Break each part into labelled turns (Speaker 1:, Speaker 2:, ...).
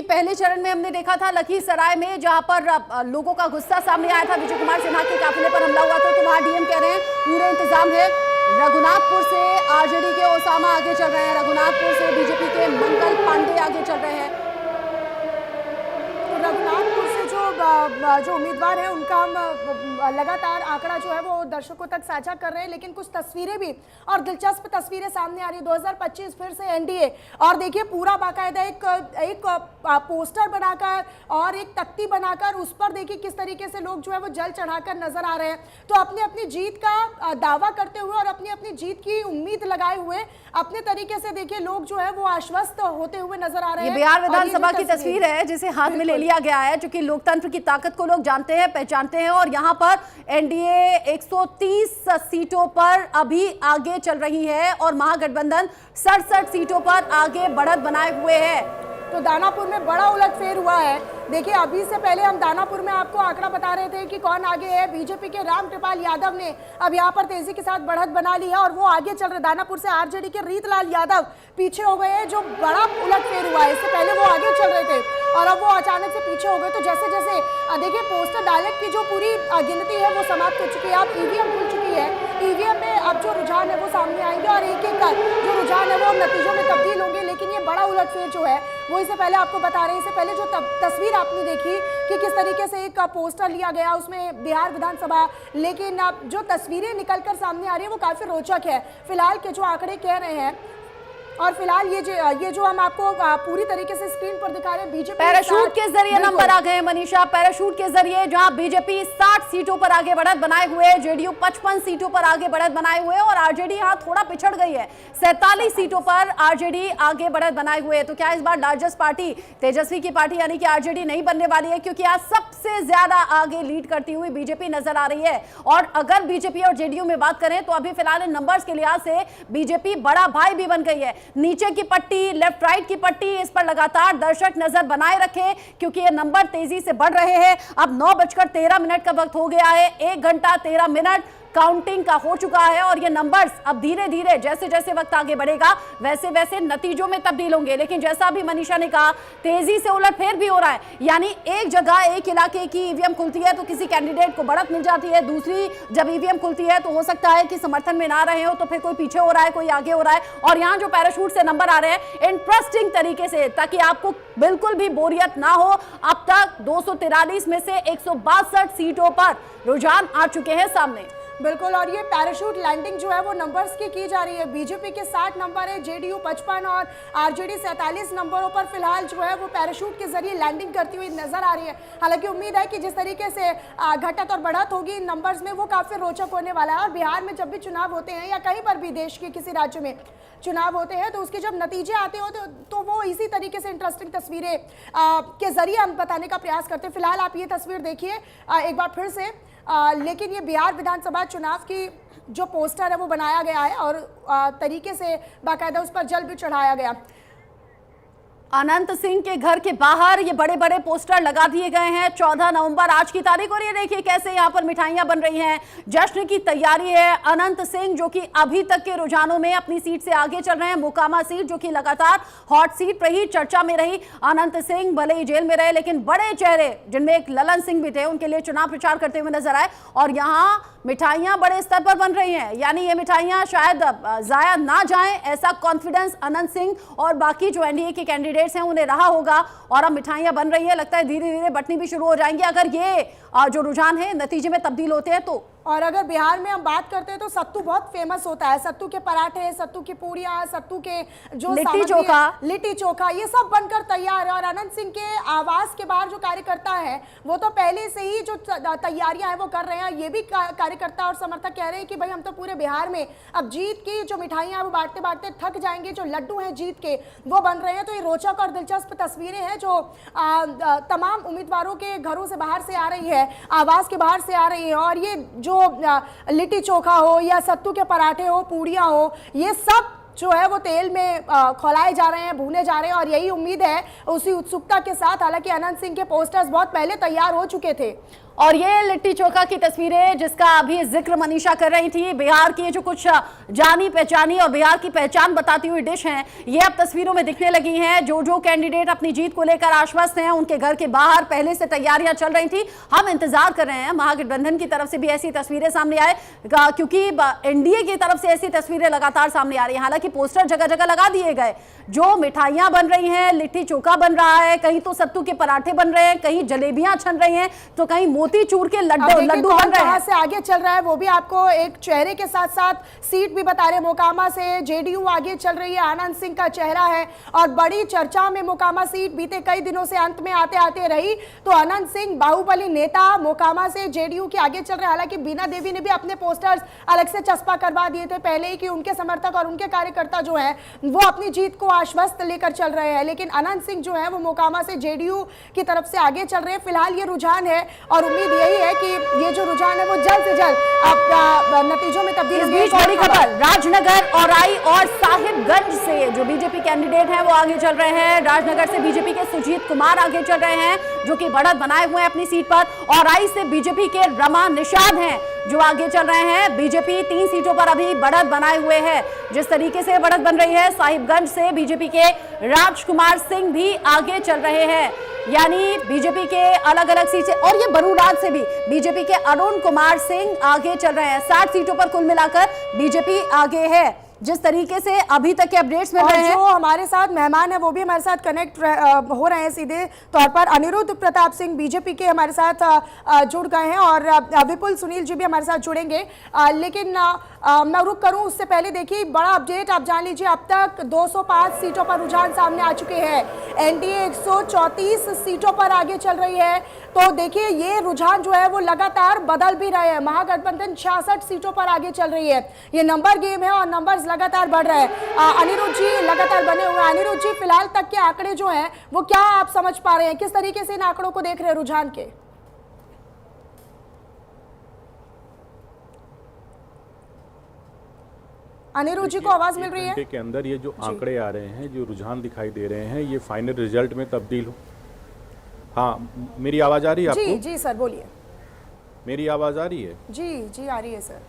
Speaker 1: पहले चरण में हमने देखा था लखीसराय में, जहां पर लोगों का गुस्सा सामने आया था, विजय कुमार सिन्हा के काफिले पर हमला हुआ था, तो वहां डीएम कह रहे हैं पूरे इंतजाम है। रघुनाथपुर से आरजेडी के ओसामा आगे चल रहे हैं, रघुनाथपुर से बीजेपी के मंगल पांडे आगे चल रहे हैं।
Speaker 2: तो रघुनाथपुर से जो उम्मीदवार है उनका हम लगातार आंकड़ा जो है वो दर्शकों तक साझा कर रहे हैं, लेकिन कुछ तस्वीरें भी और दिलचस्प तस्वीरें सामने आ रही है। 2025 फिर से एनडीए, और देखिए पूरा बाकायदा एक पोस्टर बनाकर और एक तख्ती बनाकर उस पर देखिए किस तरीके से लोग जो है वो जल चढ़ाकर नजर आ रहे हैं। तो अपनी अपनी जीत का दावा करते हुए और अपनी अपनी जीत की उम्मीद लगाए हुए अपने तरीके से देखिए लोग जो है वो आश्वस्त होते हुए नजर आ रहे हैं।
Speaker 1: बिहार विधानसभा की तस्वीर है जिसे हाथ में ले लिया गया है, क्योंकि लोकतंत्र की ताकत को लोग जानते हैं, पहचानते हैं, और यहाँ पर एनडीए 130 सीटों पर अभी आगे चल रही है और महागठबंधन 67 सीटों पर आगे बढ़त बनाए हुए है।
Speaker 2: तो दानापुर में बड़ा उलटफेर हुआ है। देखिए अभी से पहले हम दानापुर में आपको आंकड़ा बता रहे थे कि कौन आगे है। बीजेपी के रामकृपाल यादव ने अब यहाँ पर तेजी के साथ बढ़त बना ली है और वो आगे चल रहे। दानापुर से आरजेडी के रीतलाल यादव पीछे हो गए हैं, जो बड़ा उलटफेर हुआ है। इससे पहले वो आगे चल रहे थे और अब वो अचानक से पीछे हो गए। तो जैसे जैसे देखिए पोस्टर बैलेट की जो पूरी गिनती है वो समाप्त हो चुकी है, अब ईवीएम खुल चुकी है। ईवीएम में अब जो रुझान है वो सामने आएंगे और एक एक जो रुझान है वो नतीजों में तब्दील होंगे। लेकिन ये बड़ा उलटफेर जो है वो इससे पहले आपको बता रहे हैं। इससे पहले जो तस्वीर आपने देखी कि किस तरीके से एक पोस्टर लिया गया उसमें बिहार विधानसभा, लेकिन अब जो तस्वीरें निकलकर सामने आ रही है वो काफी रोचक है। फिलहाल के जो आंकड़े कह रहे हैं, और फिलहाल ये जो हम आपको पूरी तरीके से स्क्रीन पर दिखा रहे हैं, बीजेपी
Speaker 1: पैराशूट के जरिए नंबर आ गए हैं मनीषा, पैराशूट के जरिए, जहां बीजेपी 60 सीटों पर आगे बढ़त बनाए हुए, जेडीयू 55 सीटों पर आगे बढ़त बनाए हुए और आरजेडी यहां थोड़ा पिछड़ गई है। 47 सीटों पर आरजेडी आगे बढ़त बनाए हुए। तो क्या इस बार लार्जेस्ट पार्टी तेजस्वी की पार्टी यानी कि आरजेडी नहीं बनने वाली है, क्योंकि आज सबसे ज्यादा आगे लीड करती हुई बीजेपी नजर आ रही है। और अगर बीजेपी और जेडीयू में बात करें तो अभी फिलहाल इन नंबर्स के लिहाज से बीजेपी बड़ा भाई भी बन गई है। नीचे की पट्टी, लेफ्ट राइट की पट्टी, इस पर लगातार दर्शक नजर बनाए रखें, क्योंकि ये नंबर तेजी से बढ़ रहे हैं। अब 9:13 का वक्त हो गया है, 1 घंटा 13 मिनट काउंटिंग का हो चुका है और ये नंबर्स अब धीरे धीरे जैसे जैसे वक्त आगे बढ़ेगा वैसे वैसे नतीजों में तब्दील होंगे। लेकिन जैसा अभी मनीषा ने कहा, तेजी से उलटफेर भी हो रहा है, यानी एक जगह एक इलाके की ईवीएम खुलती है तो किसी कैंडिडेट को बढ़त मिल जाती है, दूसरी जब ईवीएम खुलती है तो हो सकता है कि समर्थन में ना रहे हो तो फिर कोई पीछे हो रहा है, कोई आगे हो रहा है। और यहाँ जो पैराशूट से नंबर आ रहे हैं इंटरेस्टिंग तरीके से, ताकि आपको बिल्कुल भी बोरियत ना हो, अब तक 243 में से 162 सीटों पर रुझान आ चुके हैं सामने।
Speaker 2: बिल्कुल, और ये पैराशूट लैंडिंग जो है वो नंबर्स की जा रही है। बीजेपी के 60 नंबर है, जेडीयू 55 और आरजेडी 47 नंबरों पर फिलहाल जो है वो पैराशूट के जरिए लैंडिंग करती हुई नजर आ रही है। हालांकि उम्मीद है कि जिस तरीके से घटत और बढ़त होगी इन नंबर्स में वो काफी रोचक होने वाला है। और बिहार में जब भी चुनाव होते हैं या कहीं पर भी देश के किसी राज्य में चुनाव होते हैं तो उसके जब नतीजे आते हो तो वो इसी तरीके से इंटरेस्टिंग तस्वीरें के जरिए हम बताने का प्रयास करते हैं। फिलहाल आप ये तस्वीर देखिए एक बार फिर से। लेकिन ये बिहार विधानसभा चुनाव की जो पोस्टर है वो बनाया गया है और तरीके से बाकायदा उस पर जल भी चढ़ाया गया।
Speaker 1: अनंत सिंह के घर के बाहर ये बड़े बड़े पोस्टर लगा दिए गए हैं। 14 नवंबर आज की तारीख, और ये देखिए कैसे यहाँ पर मिठाइयां बन रही हैं, जश्न की तैयारी है। अनंत सिंह जो कि अभी तक के रुझानों में अपनी सीट से आगे चल रहे हैं, मोकामा सीट जो कि लगातार हॉट सीट रही, चर्चा में रही। अनंत सिंह भले ही जेल में रहे लेकिन बड़े चेहरे जिनमें एक ललन सिंह भी थे उनके लिए चुनाव प्रचार करते हुए नजर आए। और यहाँ मिठाइयां बड़े स्तर पर बन रही हैं, यानी ये मिठाइयां शायद जाया ना जाएं, ऐसा कॉन्फिडेंस अनंत सिंह और बाकी जो एनडीए के कैंडिडेट्स हैं उन्हें रहा होगा। और अब मिठाइयां बन रही है, लगता है धीरे धीरे बंटनी भी शुरू हो जाएंगी अगर ये जो रुझान है नतीजे में तब्दील होते हैं तो।
Speaker 2: और अगर बिहार में हम बात करते हैं तो सत्तू बहुत फेमस होता है। सत्तू के पराठे, सत्तू की पूड़ियाँ, सत्तू के जो लिट्टी चोखा ये सब बनकर तैयार है। और अनंत सिंह के आवास के बाहर जो कार्यकर्ता है वो तो पहले से ही जो तैयारियां हैं वो कर रहे हैं। ये भी कार्यकर्ता और समर्थक कह रहे हैं कि भाई हम तो पूरे बिहार में अब जीत की जो मिठाइयां वो बांटते बांटते थक जाएंगे, जो लड्डू हैं जीत के वो बन रहे हैं। तो ये रोचक और दिलचस्प तस्वीरें हैं जो तमाम उम्मीदवारों के घरों से बाहर से आ रही है, आवास के बाहर से आ रही है। और ये जो लिट्टी चोखा हो या सत्तू के पराठे हो, पूड़ियाँ हो, ये सब जो है वो तेल में खौलाए जा रहे हैं, भूने जा रहे हैं। और यही उम्मीद है उसी उत्सुकता के साथ, हालांकि अनंत सिंह के पोस्टर्स बहुत पहले तैयार हो चुके थे।
Speaker 1: और ये लिट्टी चोखा की तस्वीरें जिसका अभी जिक्र मनीषा कर रही थी, बिहार की जो कुछ जानी पहचानी और बिहार की पहचान बताती हुई डिश हैं, ये अब तस्वीरों में दिखने लगी हैं। जो कैंडिडेट अपनी जीत को लेकर आश्वस्त हैं, उनके घर के बाहर पहले से तैयारियां चल रही थी। हम इंतजार कर रहे हैं महागठबंधन की तरफ से भी ऐसी तस्वीरें सामने आए, क्योंकि एनडीए की तरफ से ऐसी तस्वीरें लगातार सामने आ रही है। हालांकि पोस्टर जगह जगह लगा दिए गए, जो मिठाइयां बन रही हैं, लिट्टी चोखा बन रहा है, कहीं तो सत्तू के पराठे बन रहे हैं, कहीं जलेबियां छन रही हैं, तो कहीं मोतीचूर के लड्डू बन रहे हैं।
Speaker 2: से आगे चल रहा है वो भी आपको एक चेहरे के साथ साथ सीट भी बता रहे। मोकामा से जेडीयू आगे चल रही है, आनंद सिंह का चेहरा है और बड़ी चर्चा में मोकामा सीट बीते कई दिनों से अंत में आते आते रही। तो आनंद सिंह बाहुबली नेता मोकामा से जेडीयू के आगे चल रहे हैं। हालांकि बीना देवी ने भी अपने पोस्टर्स अलग से चस्पा करवा दिए थे पहले ही कि उनके समर्थक और उनके कार्यकर्ता जो है वो अपनी जीत को आश्वस्त लेकर चल रहे हैं। लेकिन आनंद सिंह जो है वो मोकामा से जेडीयू की तरफ से आगे चल रहे हैं। फिलहाल ये रुझान है और उम्मीद यही है कि ये जो रुझान है वो जल्द से जल्द नतीजों में तब्दील होगी।
Speaker 1: बड़ी खबर, राजनगर औराई और साहिबगंज से जो बीजेपी कैंडिडेट हैं वो आगे चल रहे हैं। राजनगर से बीजेपी के सुजीत कुमार आगे चल रहे हैं, जो कि बढ़त बनाए हुए हैं अपनी सीट पर। औराई से बीजेपी के रमा निषाद हैं जो आगे चल रहे हैं। बीजेपी 3 सीटों पर अभी बढ़त बनाए हुए है। जिस तरीके से बढ़त बन रही है, साहिबगंज से बीजेपी के राजकुमार सिंह भी आगे चल रहे हैं, यानी बीजेपी के अलग अलग सीट से। और ये बरूराज से भी बीजेपी के अरुण कुमार सिंह आगे चल रहे हैं। 60 सीटों पर कुल मिलाकर बीजेपी आगे है। जिस तरीके से अभी तक के अपडेट्स मिल रहे हैं,
Speaker 2: जो हमारे साथ मेहमान है वो भी हमारे साथ कनेक्ट हो रहे हैं सीधे तौर पर। अनिरुद्ध प्रताप सिंह बीजेपी के हमारे साथ जुड़ गए हैं और विपुल सुनील जी भी हमारे साथ जुड़ेंगे। लेकिन मैं रुक करूं उससे पहले देखिए बड़ा अपडेट आप जान लीजिए। अब तक 205 सीटों पर रुझान सामने आ चुके हैं। एनडीए 134 सीटों पर आगे चल रही है। तो देखिए ये रुझान जो है वो लगातार बदल भी रहे हैं। महागठबंधन 66 सीटों पर आगे चल रही है। ये नंबर गेम है और नंबर्स लगातार बढ़ रहे हैं। अनिरुद्ध जी लगातार बने हुए हैं। अनिरुद्ध जी, फिलहाल तक के आंकड़े जो हैं वो क्या आप समझ पा रहे हैं, किस तरीके से इन आंकड़ों को देख रहे हैं रुझान के? अनिरुद्ध जी को आवाज मिल रही है?
Speaker 3: के अंदर ये जो आंकड़े आ रहे हैं, जो रुझान दिखाई दे रहे हैं, ये फाइनल रिजल्ट में तब्दील हो। हाँ, मेरी आवाज आ रही है आपको?
Speaker 2: जी जी सर बोलिए।
Speaker 3: मेरी आवाज आ रही है?
Speaker 2: जी जी आ रही है सर।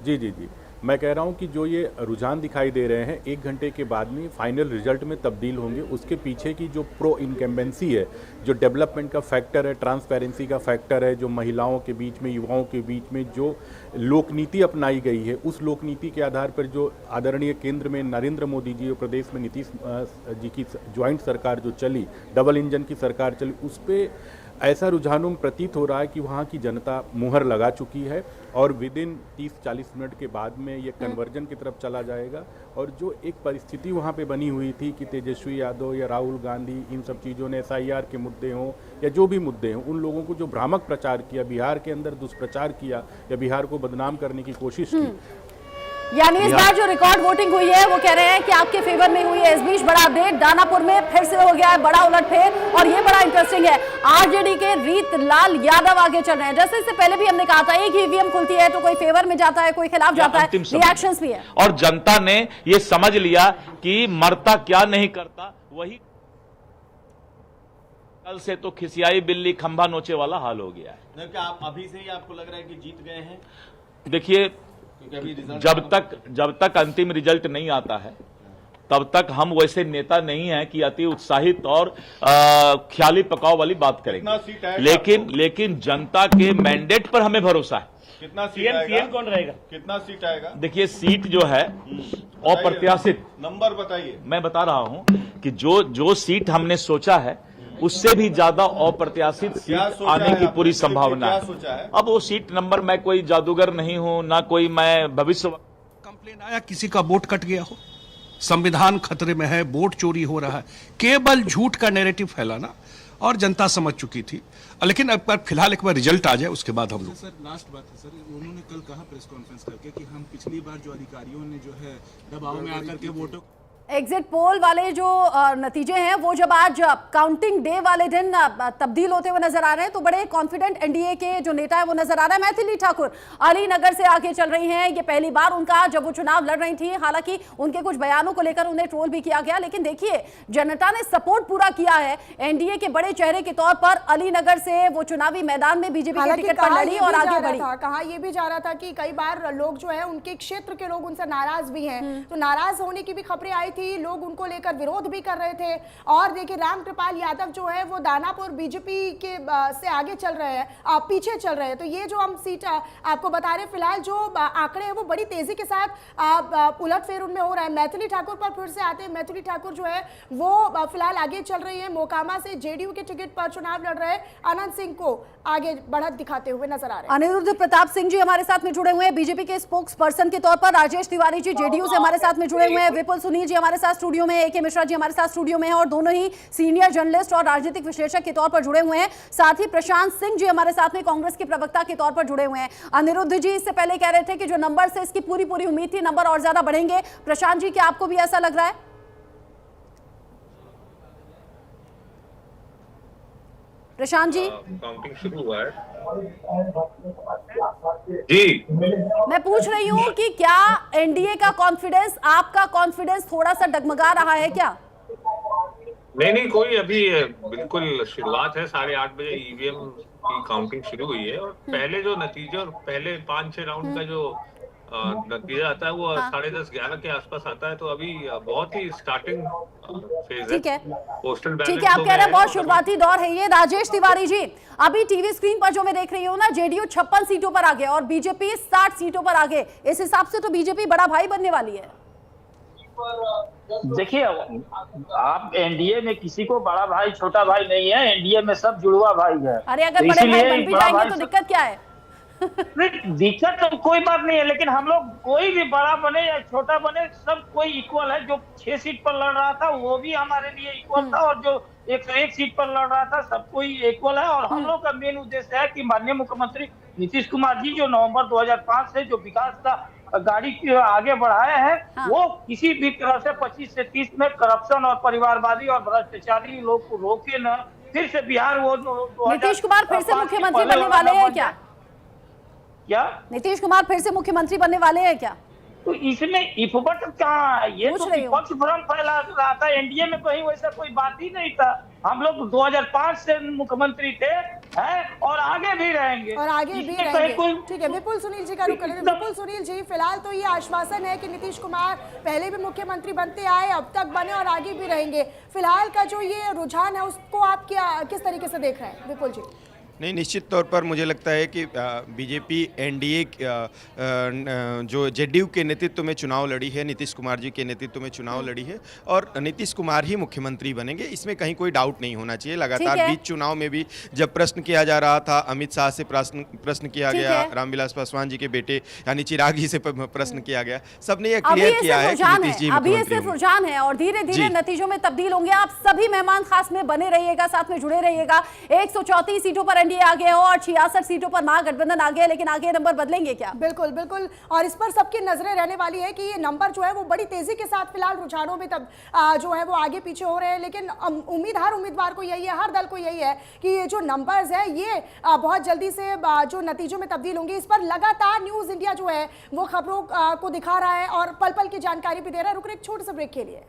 Speaker 3: जी जी जी, मैं कह रहा हूं कि जो ये रुझान दिखाई दे रहे हैं 1 घंटे के बाद में फाइनल रिजल्ट में तब्दील होंगे। उसके पीछे की जो प्रो इनकम्बेंसी है, जो डेवलपमेंट का फैक्टर है, ट्रांसपेरेंसी का फैक्टर है, जो महिलाओं के बीच में, युवाओं के बीच में जो लोकनीति अपनाई गई है, उस लोकनीति के आधार पर जो आदरणीय केंद्र में नरेंद्र मोदी जी और प्रदेश में नीतीश जी की ज्वाइंट सरकार जो चली, डबल इंजन की सरकार चली, उस पर ऐसा रुझानों में प्रतीत हो रहा है कि वहाँ की जनता मुहर लगा चुकी है और विदिन 30-40 मिनट के बाद में ये कन्वर्जन की तरफ चला जाएगा। और जो एक परिस्थिति वहाँ पे बनी हुई थी कि तेजस्वी यादव या राहुल गांधी इन सब चीज़ों ने SIR के मुद्दे हों या जो भी मुद्दे हों, उन लोगों को जो भ्रामक प्रचार किया, बिहार के अंदर दुष्प्रचार किया या बिहार को बदनाम करने की कोशिश की,
Speaker 1: यानी इस बार जो रिकॉर्ड वोटिंग हुई है वो कह रहे हैं कि आपके फेवर में हुई है। इस बीच बड़ा अपडेट, दानापुर में फिर से हो गया है बड़ा उलटफेर और ये बड़ा इंटरेस्टिंग है। आरजेडी के रीतलाल यादव आगे चल रहे हैं। जैसे इससे पहले भी हमने कहा था, एक ईवीएम खुलती है तो कोई फेवर में जाता है, कोई खिलाफ जाता है, रिएक्शंस भी है।
Speaker 4: और जनता ने ये समझ लिया कि मरता क्या नहीं करता वही। कल से तो खिसियाई बिल्ली खंभा नोचे वाला हाल हो गया है।
Speaker 5: क्या आप अभी से ही आपको लग रहा है कि जीत गए हैं?
Speaker 4: देखिए, जब तक अंतिम रिजल्ट नहीं आता है तब तक हम वैसे नेता नहीं हैं कि अति उत्साहित और ख्याली पकाव वाली बात करेंगे। लेकिन जनता के मैंडेट पर हमें भरोसा है।
Speaker 5: कितना सीट आएगा?
Speaker 4: कौन रहेगा?
Speaker 5: कितना सीट आएगा?
Speaker 4: देखिए, सीट जो है अप्रत्याशित
Speaker 5: नंबर बताइए।
Speaker 4: मैं बता रहा हूं कि जो सीट हमने सोचा है उससे भी ज्यादा अप्रत्याशित सीट आने की पूरी संभावना है। अब वो सीट नंबर, मैं कोई जादूगर नहीं हूं, ना कोई मैं भविष्य।
Speaker 6: कंप्लेन आया किसी का वोट कट गया हो, संविधान खतरे में है, वोट चोरी हो रहा है, केवल झूठ का नैरेटिव फैलाना, और जनता समझ चुकी थी। लेकिन अब फिलहाल एक बार रिजल्ट आ जाए उसके बाद हम लोग।
Speaker 7: सर लास्ट बात है सर, उन्होंने कल कहा प्रेस कॉन्फ्रेंस करके कि हम पिछली बार जो अधिकारियों ने जो है दबाव में आकर के वोटों
Speaker 1: एग्जिट पोल वाले जो नतीजे हैं वो जब आज काउंटिंग डे वाले दिन तब्दील होते हुए नजर आ रहे हैं तो बड़े कॉन्फिडेंट एनडीए के जो नेता है वो नजर आ रहा है। मैथिली ठाकुर अलीनगर से आगे चल रही हैं। ये पहली बार उनका जब वो चुनाव लड़ रही थी, हालांकि उनके कुछ बयानों को लेकर उन्हें ट्रोल भी किया गया, लेकिन देखिए जनता ने सपोर्ट पूरा किया है एनडीए के बड़े चेहरे के तौर पर। अलीनगर से वो चुनावी मैदान में बीजेपी के टिकट पर लड़ी और आगे बढ़ी।
Speaker 2: कहा यह भी जा रहा था कि कई बार लोग जो है उनके क्षेत्र के लोग उनसे नाराज भी हैं, तो नाराज होने की भी खबरें आई थी, लोग उनको लेकर विरोध भी कर रहे थे। और देखिए रामकृपाल यादव जो है वो दानापुर बीजेपी के से आगे चल रहे हैं, पीछे चल रहे हैं। तो ये जो हम सीट आपको बता रहे हैं, फिलहाल जो आंकड़े हैं वो बड़ी तेजी के साथ उलटफेर उनमें हो रहा है। मैथिली ठाकुर पर फिर से आते हैं। मैथिली ठाकुर जो है वो फिलहाल आगे चल रही है। मोकामा से जेडीयू के टिकट पर चुनाव लड़ रहे अनंत सिंह को आगे बढ़त दिखाते हुए नजर आ रहे हैं।
Speaker 1: अनिरुद्ध प्रताप सिंह जी हमारे साथ में जुड़े हुए हैं बीजेपी के स्पोक्स पर्सन के तौर पर। राजेश तिवारी जी जेडीयू से हमारे साथ में जुड़े हुए हैं। विपुल सुनील जी हमारे साथ स्टूडियो में, AK मिश्रा जी हमारे साथ स्टूडियो में हैं और दोनों ही सीनियर जर्नलिस्ट और राजनीतिक विश्लेषक के तौर पर जुड़े हुए हैं। साथ ही प्रशांत सिंह जी हमारे साथ में कांग्रेस के प्रवक्ता के तौर पर जुड़े हुए हैं। अनिरुद्ध जी इससे पहले कह रहे थे कि जो नंबर से इसकी पूरी उम्मीद थी, नंबर और ज्यादा बढ़ेंगे। प्रशांत जी क्या आपको भी ऐसा लग रहा है? प्रशांत जी
Speaker 8: काउंटिंग शुरू हुआ है जी।
Speaker 1: मैं पूछ रही हूं कि क्या एनडीए का कॉन्फिडेंस, आपका कॉन्फिडेंस थोड़ा सा डगमगा रहा है क्या?
Speaker 8: नहीं कोई अभी बिल्कुल शुरुआत है। 8:30 बजे ईवीएम की काउंटिंग शुरू हुई है और पहले जो नतीजे और पहले 5-6 राउंड का जो नतीजा आता है वो 10:30-11 के आसपास आता है। तो अभी बहुत ही स्टार्टिंग फेज
Speaker 1: ठीक है,
Speaker 8: पोस्टल बैलेट।
Speaker 1: ठीक है, आप कह रहे हैं बहुत शुरुआती दौर है ये। राजेश तिवारी जी, अभी टीवी स्क्रीन पर जो मैं देख रही हूँ ना, जेडीयू 56 सीटों पर आगे और बीजेपी 60 सीटों पर आगे। इस हिसाब से तो बीजेपी बड़ा भाई बनने वाली है।
Speaker 9: देखिए आप एनडीए में किसी को बड़ा भाई छोटा भाई नहीं है, एनडीए में सब जुड़वा भाई है।
Speaker 1: अरे अगर बड़े भाई बन भी जाएंगे तो दिक्कत क्या है?
Speaker 9: दिक्कत तो कोई बात नहीं है, लेकिन हम लोग कोई भी बड़ा बने या छोटा बने सब कोई इक्वल है। जो 6 सीट पर लड़ रहा था वो भी हमारे लिए इक्वल था और जो 101 सीट पर लड़ रहा था सब कोई इक्वल है। और हम लोग का मेन उद्देश्य है कि माननीय मुख्यमंत्री नीतीश कुमार जी जो नवंबर 2005 से जो विकास का गाड़ी आगे बढ़ाया है,
Speaker 1: हाँ।
Speaker 9: वो किसी भी तरह से 25 से 30 में करप्शन और परिवारवादी और भ्रष्टाचारी लोग को रोके न। फिर से बिहार वो
Speaker 1: नीतीश कुमार फिर से मुख्यमंत्री बनने वाले हैं क्या? नीतीश कुमार फिर से मुख्यमंत्री बनने वाले हैं क्या?
Speaker 9: तो इसमें इफबट कहाँ, ये तो विपक्ष भ्रम फैला रहा था। एनडीए में कहीं वैसा कोई बात ही नहीं था। हम लोग 2005 से मुख्यमंत्री थे हैं और आगे भी रहेंगे
Speaker 2: और आगे भी रहेंगे। ठीक है, विपुल सुनील जी का रुख करें। विपुल सुनील जी, फिलहाल तो ये आश्वासन है कि नीतीश कुमार पहले भी मुख्यमंत्री बनते आए, अब तक बने और आगे भी रहेंगे। फिलहाल का जो ये रुझान है उसको आप किस तरीके से देख रहे हैं विपुल जी?
Speaker 10: नहीं, निश्चित तौर पर मुझे लगता है कि बीजेपी एनडीए जो जेडीयू के नेतृत्व में चुनाव लड़ी है, नीतीश कुमार जी के नेतृत्व में चुनाव लड़ी है और नीतीश कुमार ही मुख्यमंत्री बनेंगे, इसमें कहीं कोई डाउट नहीं होना चाहिए। लगातार बीच चुनाव में भी जब प्रश्न किया जा रहा था, अमित शाह से प्रश्न किया गया, रामविलास पासवान जी के बेटे यानी चिराग जी से प्रश्न किया गया, सबने ये क्लियर किया है कि नीतीश जी
Speaker 1: अभी ये सिर्फ रुझान है और धीरे धीरे नतीजों में तब्दील होंगे। आप सभी मेहमान खास में बने रहिएगा, साथ में जुड़े रहिएगा। 134 सीटों पर एनडीए आगे हो और 66 सीटों पर महागठबंधन आगे है, लेकिन आगे नंबर बदलेंगे क्या?
Speaker 2: बिल्कुल बिल्कुल, और इस पर सबकी नजरें रहने वाली है कि ये नंबर जो है वो बड़ी तेजी के साथ फिलहाल रुझानों में तब जो है वो आगे पीछे हो रहे हैं। लेकिन उम्मीद हर उम्मीदवार को यही है, हर दल को यही है कि ये जो नंबर्स है ये बहुत जल्दी से जो नतीजों में तब्दील होंगे। इस पर लगातार न्यूज इंडिया जो है वो खबरों को दिखा रहा है और पल पल की जानकारी भी दे रहा है। रुक रहे एक छोटे से ब्रेक के लिए।